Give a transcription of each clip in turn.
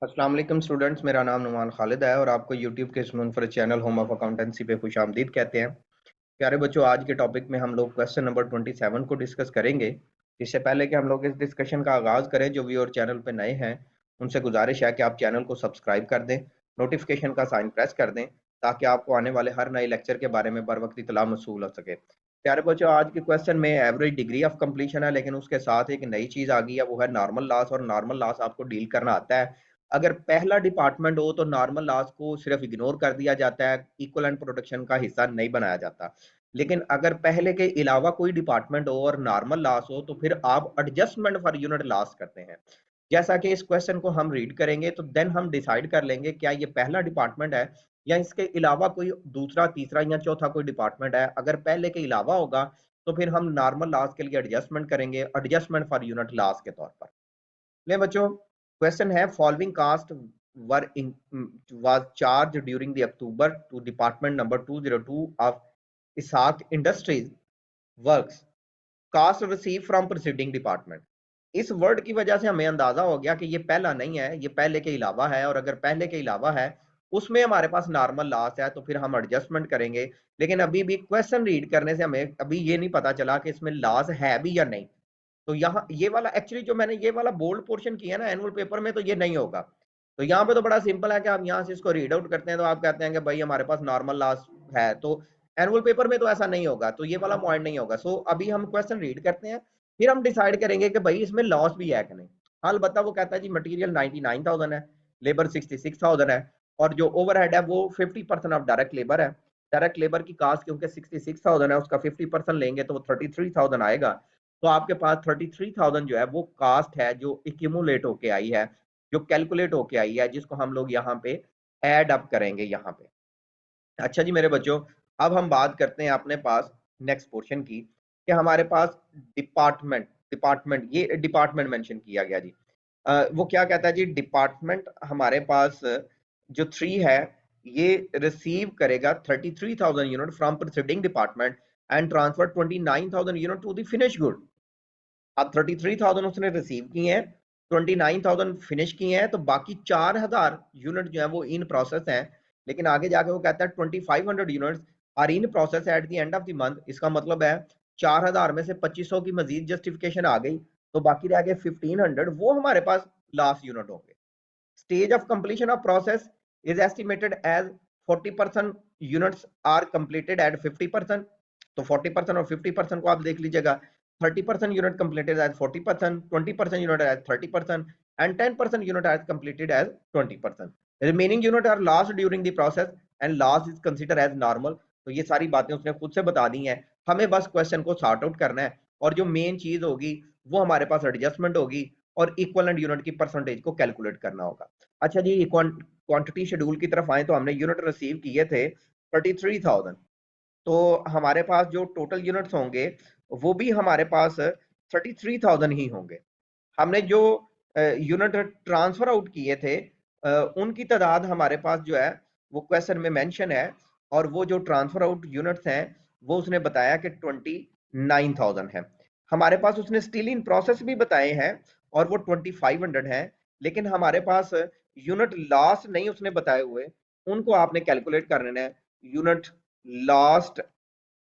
अस्सलाम वालेकुम स्टूडेंट्स, मेरा नाम नुमान खालिद है और आपको यूट्यूब के इस मुनफरद चैनल होम ऑफ अकाउंटेंसी पे खुश आमदीद कहते हैं। प्यारे बच्चों, आज के टॉपिक में हम लोग क्वेश्चन नंबर 27 को डिस्कस करेंगे। इससे पहले कि हम लोग इस डिस्कशन का आगाज करें, जो व्यूअर चैनल पे नए हैं उनसे गुजारिश है कि आप चैनल को सब्सक्राइब कर दें, नोटिफिकेशन का साइन प्रेस कर दें, ताकि आपको आने वाले हर नए लेक्चर के बारे में बर वक्त इतला मसूल हो सके। प्यारे बच्चों, आज के क्वेश्चन में एवरेज डिग्री ऑफ कंप्लीशन है, लेकिन उसके साथ एक नई चीज आ गई है, वो है नॉर्मल लॉस। और नॉर्मल लॉस आपको डील करना आता है। अगर पहला डिपार्टमेंट हो तो नॉर्मल लॉस को सिर्फ इग्नोर कर दिया जाता है, इक्वल एंड प्रोडक्शन का हिस्सा नहीं बनाया जाता। लेकिन अगर पहले के अलावा कोई डिपार्टमेंट हो और नॉर्मल लॉस हो तो फिर आप एडजस्टमेंट फॉर यूनिट लॉस करते हैं। जैसा कि इस क्वेश्चन को हम रीड करेंगे तो देन हम डिसाइड कर लेंगे क्या ये पहला डिपार्टमेंट है या इसके अलावा कोई दूसरा, तीसरा या चौथा कोई डिपार्टमेंट है। अगर पहले के अलावा होगा तो फिर हम नॉर्मल लॉस के लिए एडजस्टमेंट करेंगे, एडजस्टमेंट फॉर यूनिट लॉस के तौर पर। ले बच्चों, क्वेश्चन है following cost were in was charged during the October to department number 202 of Isaac Industries works cost receive from proceeding department. इस वर्ड की वजह से हमें अंदाजा हो गया कि ये पहला नहीं है, ये पहले के अलावा है। और अगर पहले के अलावा है उसमें हमारे पास नॉर्मल लॉस है तो फिर हम एडजस्टमेंट करेंगे। लेकिन अभी भी क्वेश्चन रीड करने से हमें अभी ये नहीं पता चला कि इसमें लॉस है भी या नहीं। तो यहाँ ये वाला एक्चुअली जो मैंने ये वाला बोल्ड पोर्शन किया ना एनुअल पेपर में, तो ये नहीं होगा। तो यहाँ पे तो बड़ा सिंपल है कि आप यहाँ से इसको रीड आउट करते हैं तो आप कहते हैं कि भाई हमारे पास नॉर्मल लॉस है। तो एनुअल पेपर में तो ऐसा नहीं होगा, तो ये वाला पॉइंट नहीं होगा। सो अभी हम क्वेश्चन रीड करते हैं, फिर हम डिसाइड करेंगे कि भाई इसमें लॉस भी है कि नहीं। हाल बता, वो कहता है जी मटेरियल 99,000 है, लेबर 66,000 है, और जो ओवरहेड है वो 50% ऑफ डायरेक्ट लेबर है। डायरेक्ट लेबर की कास्ट क्योंकि 66,000 है, उसका 50% लेंगे तो वो 33,000 आएगा। तो आपके पास 33,000 जो है वो कास्ट है जो इक्यूमुलेट होके आई है, जो कैलकुलेट होके आई है, जिसको हम लोग यहाँ पे एड अप करेंगे यहाँ पे। अच्छा जी मेरे बच्चों, अब हम बात करते हैं अपने पास नेक्स्ट पोर्शन की, कि हमारे पास डिपार्टमेंट डिपार्टमेंट ये डिपार्टमेंट मेंशन किया गया जी। वो क्या कहता है जी, डिपार्टमेंट हमारे पास जो 3 है ये रिसीव करेगा 33,000 unit from preceding department and transfer 29,000 unit to the finish good. अब 33,000 उसने रिसीव किए हैं, 29,000 फिनिश किए हैं, तो बाकी 4,000 यूनिट जो है वो इन प्रोसेस हैं। लेकिन आगे जाके वो कहता है 2,500 units are in process at the end of the month. इसका मतलब है 4,000 में से 2,500 की मजीद जस्टिफिकेशन आ गई, तो बाकी रह गए 1,500, वो हमारे पास लास्ट यूनिट होंगे। Stage of completion of process is estimated as 40% units are completed at 50%। तो 40% और 50% को आप देख लीजिएगा। 30% unit completed as 40%, 20% unit as 30%, and 10% unit as completed as 20%. Remaining unit are lost during the process and loss is considered as normal. तो ये सारी बातें उसने खुद से बता दी हैं, हमें बस क्वेश्चन को सॉर्ट आउट करना है। और जो मेन चीज होगी वो हमारे पास एडजस्टमेंट होगी और इक्वलेंट यूनिट की परसेंटेज को कैलकुलेट करना होगा। अच्छा जी, क्वांटिटी शेड्यूल की तरफ आए तो हमने यूनिट रिसीव किए थे 33,000। तो हमारे पास जो टोटल यूनिट्स होंगे वो भी हमारे पास 33,000 ही होंगे। हमने जो यूनिट ट्रांसफर आउट किए थे उनकी तादाद हमारे पास जो है वो क्वेश्चन में मेंशन है। और वो जो ट्रांसफर आउट यूनिट्स हैं वो उसने बताया कि 29,000 है। हमारे पास उसने स्टिल इन प्रोसेस भी बताए हैं और वो 2,500 हैं। लेकिन हमारे पास यूनिट लॉस नहीं उसने बताए हुए, उनको आपने कैलकुलेट करना है। यूनिट लॉस्ट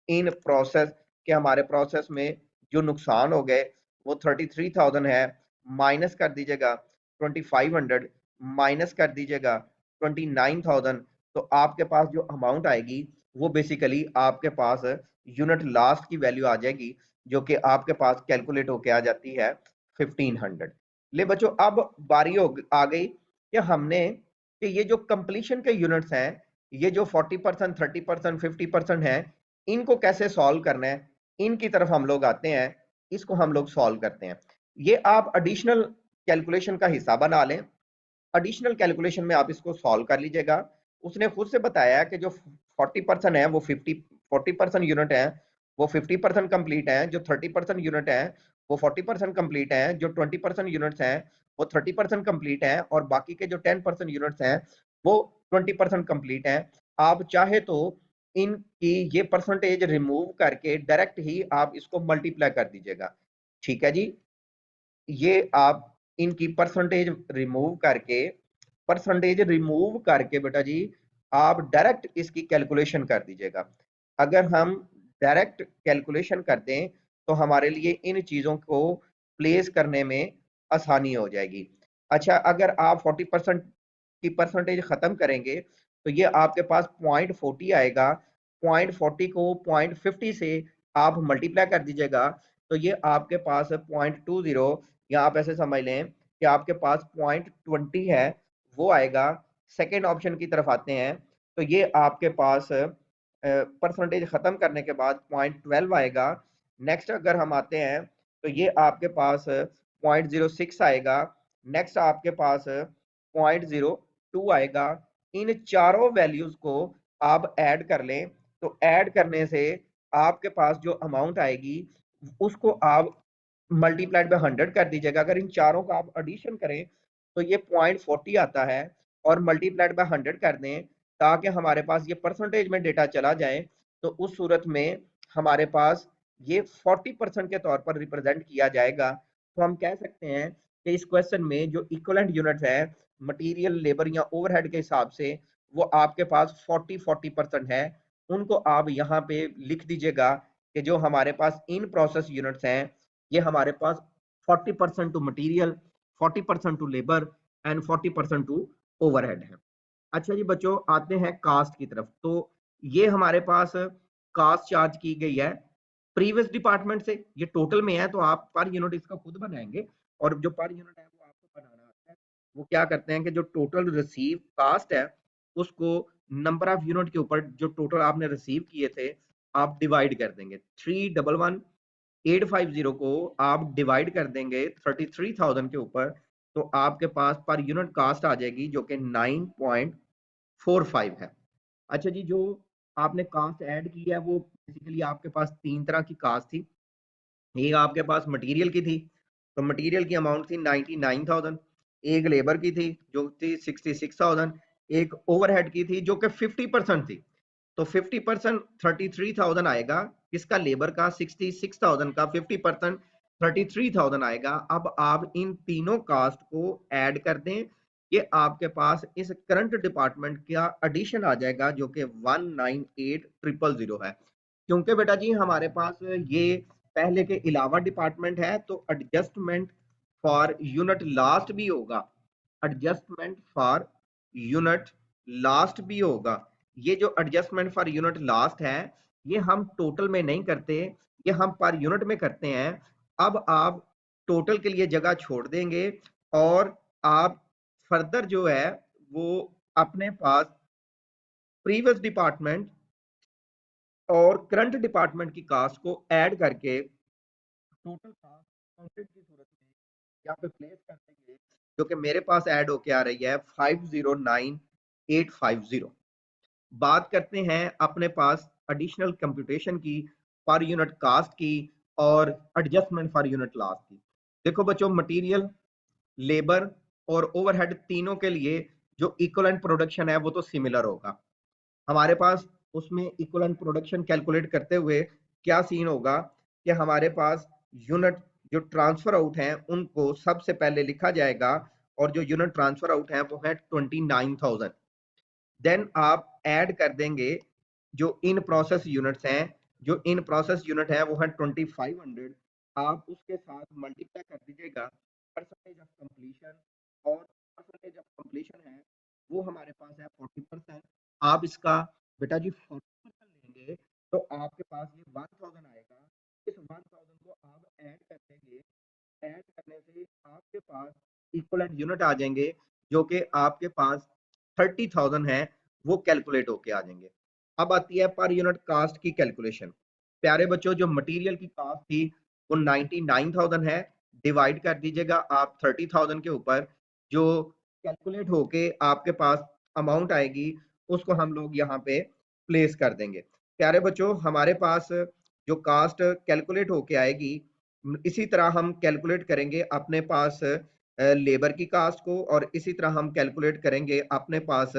इन प्रोसेस के हमारे प्रोसेस में जो नुकसान हो गए वो 33,000 है, माइनस कर दीजिएगा 2,500, माइनस कर दीजिएगा 29,000। तो आपके पास जो अमाउंट आएगी वो बेसिकली आपके पास यूनिट लास्ट की वैल्यू आ जाएगी, जो कि आपके पास कैलकुलेट होके आ जाती है 1,500। ले बच्चों, अब बारी आ गई कि हमने कि ये जो कंप्लीशन के यूनिट्स हैं, ये जो 40%, 30%, 50% है, इनको कैसे सॉल्व करना है, इनकी तरफ हम लोग आते हैं। इसको हम लोग सॉल्व करते हैं। ये आप एडिशनल कैलकुलेशन का हिस्सा बना लें। एडिशनल कैलकुलेशन में आप इसको सॉल्व कर लीजिएगा। उसने खुद से बताया कि जो 40% है वो 40% यूनिट है वो 50% कंप्लीट है, जो 30% यूनिट है वो 40% कंप्लीट है, जो 20% यूनिट्स हैं वो 30% कंप्लीट है, और बाकी के जो 10% यूनिट्स हैं वो 20% कंप्लीट है। आप चाहे तो इनकी ये परसेंटेज रिमूव करके डायरेक्ट ही आप इसको मल्टीप्लाई कर दीजिएगा। ठीक है जी, ये आप इनकी परसेंटेज रिमूव करके परसेंटेज रिमूव करके बेटा जी आप डायरेक्ट इसकी कैलकुलेशन कर दीजिएगा। अगर हम डायरेक्ट कैलकुलेशन कर दें तो हमारे लिए इन चीज़ों को प्लेस करने में आसानी हो जाएगी। अच्छा, अगर आप 40% की परसेंटेज ख़त्म करेंगे तो ये आपके पास 0.40 आएगा। 0.40 को 0.50 से आप मल्टीप्लाई कर दीजिएगा तो ये आपके पास 0.20, या आप ऐसे समझ लें कि आपके पास 0.20 है, वो आएगा। सेकेंड ऑप्शन की तरफ आते हैं तो ये आपके पास परसेंटेज ख़त्म करने के बाद 0.12 आएगा। नेक्स्ट अगर हम आते हैं तो ये आपके पास 0.06 आएगा। नेक्स्ट आपके पास 0.02 आएगा। इन चारों वैल्यूज को आप ऐड कर लें तो ऐड करने से आपके पास जो अमाउंट आएगी उसको आप मल्टीप्लाइड बाय 100 कर दीजिएगा। अगर इन चारों का आप एडिशन करें तो ये 0.40 आता है और मल्टीप्लाइड बाय 100 कर दें ताकि हमारे पास ये परसेंटेज में डेटा चला जाए। तो उस सूरत में हमारे पास ये 40% के तौर पर रिप्रेजेंट किया जाएगा। तो हम कह सकते हैं कि इस क्वेश्चन में जो इक्विवेलेंट यूनिट्स है मटेरियल, लेबर या ओवरहेड के हिसाब से वो आपके पास 40% है। उनको आप यहाँ पे लिख दीजिएगा कि जो हमारे पास इन प्रोसेस यूनिट्स हैं ये हमारे पास 40% to material, 40% to labour and 40% to overhead है। अच्छा जी बच्चों, आते हैं कास्ट की तरफ। तो ये हमारे पास कास्ट चार्ज की गई है प्रीवियस डिपार्टमेंट से। ये टोटल में है तो आप पर यूनिट इसका खुद बनाएंगे, और जो पर यूनिट है वो आपको बनाना आता है। वो क्या करते हैं कि जो टोटल रिसीव कास्ट है उसको नंबर ऑफ यूनिट के ऊपर जो टोटल आपने रिसीव किए थे आप डिवाइड कर देंगे। 311,850 को आप डिवाइड कर देंगे 33,000 के ऊपर तो आपके पास पर यूनिट कास्ट आ जाएगी जो कि 9.45 है। अच्छा जी, जो आपने कास्ट ऐड की है वो बेसिकली आपके पास तीन तरह की कास्ट थी। एक आपके पास मटेरियल की थी तो मटेरियल की अमाउंट थी 99,000। एक लेबर की थी जो थी 66,000। एक ओवरहेड की थी जो कि 50% थी। तो 50% 33,000 आएगा। किसका? लेबर का। 66,000 का 50% 33,000 आएगा। अब आप इन तीनों कास्ट को ऐड कर दें, ये आपके पास इस करंट डिपार्टमेंट का एडिशन आ जाएगा जो कि 198,000 है। क्योंकि बेटा जी हमारे पास ये पहले के अलावा डिपार्टमेंट है तो एडजस्टमेंट फॉर यूनिट लास्ट भी होगा। एडजस्टमेंट फॉर यूनिट लास्ट भी होगा। ये जो एडजस्टमेंट फॉर यूनिट लास्ट है ये हम टोटल में नहीं करते, ये हम पर यूनिट में करते हैं। अब आप टोटल के लिए जगह छोड़ देंगे और आप फर्दर जो है वो अपने पास प्रीवियस डिपार्टमेंट और करंट डिपार्टमेंट की कास्ट को ऐड करके टोटल कास्ट काउंटेड की सूरत में यहाँ पे प्लेस कर देंगे जो कि मेरे पास ऐड होके आ रही है 509,850। बात करते हैं अपने पास एडिशनल कंप्यूटेशन की, पर यूनिट कास्ट की और एडजस्टमेंट फॉर यूनिट लास्ट की। देखो बच्चों, मटेरियल, लेबर और ओवरहेड तीनों के लिए जो इक्विवेलेंट प्रोडक्शन है वो तो सिमिलर होगा हमारे पास। उसमें इक्विवेलेंट प्रोडक्शन कैलकुलेट करते हुए क्या सीन होगा कि हमारे पास यूनिट जो ट्रांसफर आउट हैं उनको सबसे पहले लिखा जाएगा, और जो यूनिट ट्रांसफर आउट है वो है 29,000। देन आप ऐड कर देंगे जो इन प्रोसेस यूनिट्स हैं। जो इन प्रोसेस यूनिट है वो है 2500। आप उसके साथ मल्टीप्लाई कर दीजिएगा परसेंटेज ऑफ कंप्लीशन, और परसेंटेज ऑफ कंप्लीशन है वो हमारे पास है 40%। आप इसका बेटा जी 40% लेंगे तो आपके पास ये 1000 आएगा। इस 1000 को आप ऐड कर देंगे। ऐड करने से आपके पास इक्वलेंट यूनिट आ जाएंगे जो कि आपके पास 30,000 है, वो कैलकुलेट होके आ जाएंगे। अब आती है पर यूनिट कास्ट की कैलकुलेशन। प्यारे बच्चों, जो मटेरियल की कास्ट थी वो 99,000 है। डिवाइड कर दीजिएगा आप 30,000 के ऊपर। जो कैलकुलेट होके आपके पास अमाउंट आएगी उसको हम लोग यहाँ पे प्लेस कर देंगे। प्यारे बच्चों, हमारे पास जो कास्ट कैलकुलेट होके आएगी इसी तरह हम कैलकुलेट करेंगे अपने पास लेबर की कास्ट को, और इसी तरह हम कैलकुलेट करेंगे अपने पास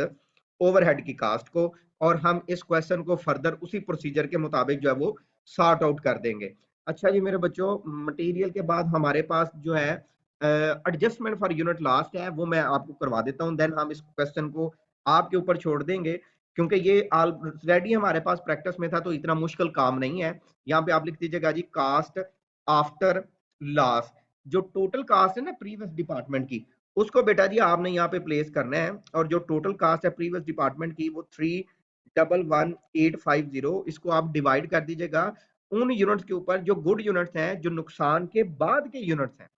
ओवरहेड की कास्ट को, और हम इस क्वेश्चन को फर्दर उसी प्रोसीजर के मुताबिक जो है वो सॉर्ट आउट कर देंगे। अच्छा जी मेरे बच्चों, मटेरियल के बाद हमारे पास जो है एडजस्टमेंट फॉर यूनिट लास्ट है, वो मैं आपको करवा देता हूँ, देन हम इस क्वेश्चन को आपके ऊपर छोड़ देंगे, क्योंकि ये ऑलरेडी हमारे पास प्रैक्टिस में था, तो इतना मुश्किल काम नहीं है। यहाँ पे आप लिख दीजिएगा जी कास्ट आफ्टर लॉस। जो टोटल कास्ट है ना प्रीवियस डिपार्टमेंट की, उसको बेटा जी आपने यहाँ पे प्लेस करना है, और जो टोटल कास्ट है प्रीवियस डिपार्टमेंट की वो 311,850, इसको आप डिवाइड कर दीजिएगा उन यूनिट्स के ऊपर जो गुड यूनिट्स हैं, जो नुकसान के बाद के यूनिट्स हैं।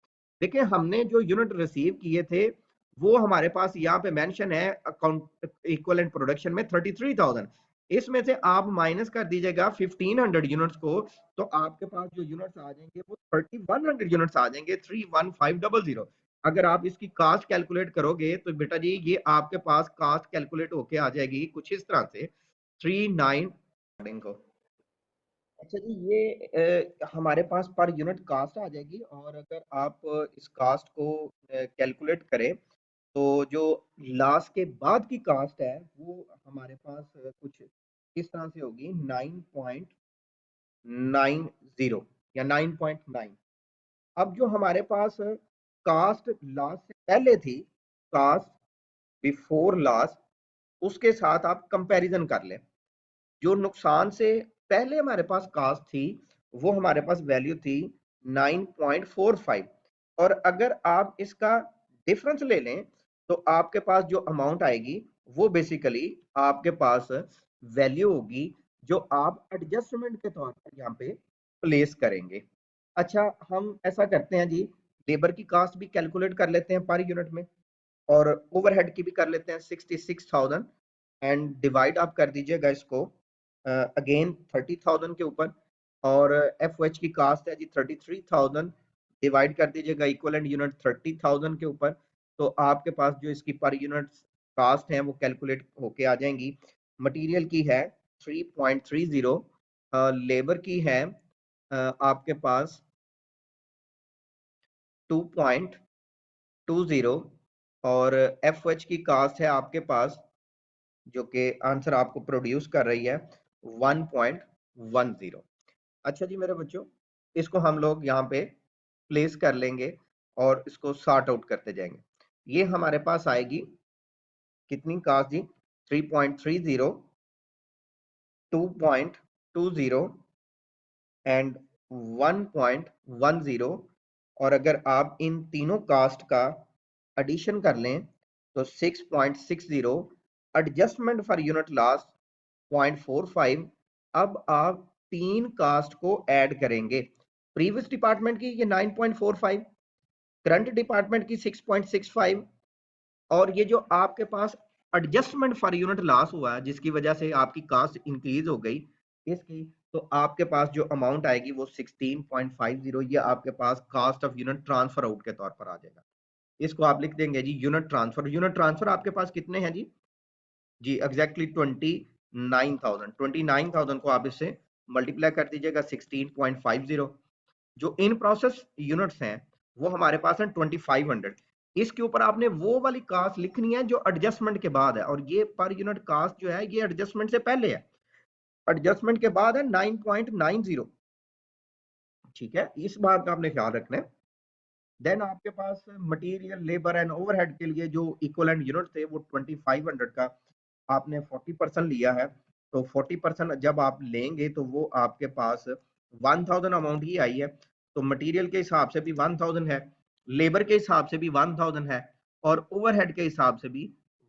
देखिए हमने जो यूनिट रिसीव किए थे वो हमारे पास यहाँ पे मेंशन है अकाउंट इक्विवेलेंट प्रोडक्शन में 33,000, इसमें से आप माइनस कर दीजिएगा 1500 यूनिट्स को, तो आपके पास जो यूनिट्स आ जाएंगे वो 3100 यूनिट्स आ जाएंगे, 31500। अगर आप इसकी कास्ट कैलकुलेट करोगे तो बेटा जी ये आपके पास कास्ट कैलकुलेट होके आ जाएगी कुछ इस तरह से 39 को। अच्छा जी ये हमारे पास पर यूनिट कास्ट आ जाएगी, और अगर आप इस कास्ट को कैलकुलेट करें तो जो लास्ट के बाद की कास्ट है वो हमारे पास कुछ इस तरह से होगी 9.90 या 9.9। अब जो हमारे पास कास्ट लास्ट से पहले थी, कास्ट बिफोर लास्ट, उसके साथ आप कंपैरिजन कर लें। जो नुकसान से पहले हमारे पास कास्ट थी वो हमारे पास वैल्यू थी 9.45, और अगर आप इसका डिफरेंस ले लें तो आपके पास जो अमाउंट आएगी वो बेसिकली आपके पास वैल्यू होगी जो आप एडजस्टमेंट के तौर पर यहाँ पे प्लेस करेंगे। अच्छा हम ऐसा करते हैं जी, लेबर की कास्ट भी कैलकुलेट कर लेते हैं पर यूनिट में, और ओवरहेड की भी कर लेते हैं 66,000, एंड डिवाइड आप कर दीजिएगा इसको अगेन 30,000 के ऊपर, और एफ की कास्ट है जी 33,000, डिवाइड कर दीजिएगा इक्वलेंट यूनिट 30,000 के ऊपर, तो आपके पास जो इसकी पर यूनिट कास्ट है वो कैलकुलेट होके आ जाएंगी। मटेरियल की है 3.30, लेबर की है आपके पास 2.20, और एफ की कास्ट है आपके पास जो कि आंसर आपको प्रोड्यूस कर रही है 1.10। अच्छा जी मेरे बच्चों, इसको हम लोग यहाँ पे प्लेस कर लेंगे और इसको सॉर्ट आउट करते जाएंगे। ये हमारे पास आएगी कितनी कास्ट जी, 3.30, 2.20 एंड 1.10, और अगर आप इन तीनों कास्ट का एडिशन कर लें तो 6.60, एडजस्टमेंट फॉर यूनिट लॉस 0.45। अब आप तीन कास्ट को ऐड करेंगे, प्रीवियस डिपार्टमेंट की ये 9.45, करंट डिपार्टमेंट की 6.65, और ये जो आपके पास एडजस्टमेंट फॉर यूनिट लॉस हुआ है जिसकी वजह से आपकी कास्ट इंक्रीज हो गई इसकी, तो आपके पास जो अमाउंट आएगी वो 16.50, ये आपके पास cost of unit transfer out के तौर पर आ जाएगा। इसको आप लिख देंगे जी यूनिट ट्रांसफर। यूनिट ट्रांसफर आपके पास कितने हैं जी एग्जैक्टली 29,000 को आप इससे मल्टीप्लाई कर दीजिएगा 16.50। जो इन प्रोसेस यूनिट्स हैं वो हमारे पास है 2500, इसके ऊपर आपने वो वाली कास्ट लिखनी है जो एडजस्टमेंट के बाद है, और ये पर यूनिट कास्ट जो है ये एडजस्टमेंट से पहले है, एडजस्टमेंट के बाद है 9.90। ठीक है, इस बात का आपने ख्याल रखना है। देन आपके पास मटेरियल लेबर एंड ओवरहेड के लिए जो इक्विवेलेंट यूनिट थे वो 2500 का आपने 40% लिया है, तो 40% जब आप लेंगे तो वो आपके पास 1000 अमाउंट ही आई है, तो मटेरियल के हिसाब से भी 1000 है, लेबर के हिसाब से भी 1000 है, और ओवरहेड के हिसाब से भी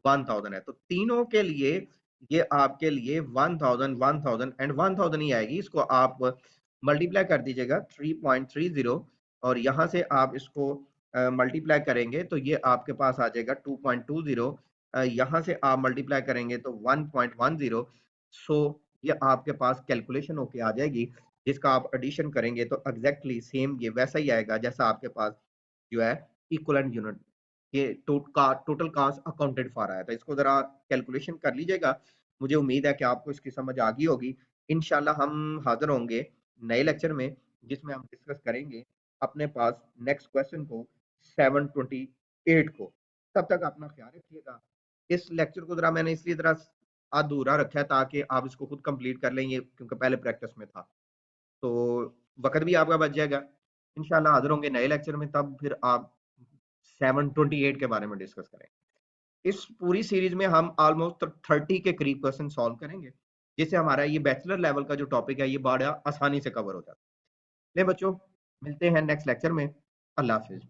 1000 है, तो तीनों के लिए ये आपके लिए 1000 1000 एंड 1000 ही आएगी। इसको आप मल्टीप्लाई कर दीजिएगा 3.30, और यहाँ से आप इसको मल्टीप्लाई करेंगे तो ये आपके पास आ जाएगा 2.20, यहाँ से आप मल्टीप्लाई करेंगे तो 1.10। सो ये आपके पास कैलकुलेशन होके आ जाएगी, जिसका आप एडिशन करेंगे तो एग्जैक्टली सेम ये वैसा ही आएगा जैसा आपके पास जो है इक्विवेलेंट यूनिट ये टोटल कास्ट अकाउंटेड फॉर आया था। इसको जरा कैलकुलेशन कर लीजिएगा, मुझे उम्मीद है कि आपको इसकी समझ आ गई होगी। इंशाल्लाह हम हाजिर होंगे नए लेक्चर में जिसमें हम डिस्कस करेंगे अपने पास नेक्स्ट क्वेश्चन को 728 को। तब तक अपना ख्याल रखिएगा। इस लेक्चर को जरा मैंने इसलिए जरा अधूरा रखा है ताकि आप इसको खुद कंप्लीट कर लेंगे, क्योंकि पहले प्रैक्टिस में था, तो वक्त भी आपका बच जाएगा। इंशाल्लाह हाजिर होंगे नए लेक्चर में, तब फिर आप 728 के बारे में डिस्कस करेंगे। इस पूरी सीरीज में हम ऑलमोस्ट 30 के करीब क्वेश्चन सॉल्व करेंगे, जिससे हमारा ये बैचलर लेवल का जो टॉपिक है ये बड़ा आसानी से कवर हो जाता है। ले बच्चों, मिलते हैं नेक्स्ट लेक्चर में। अल्लाह हाफिज।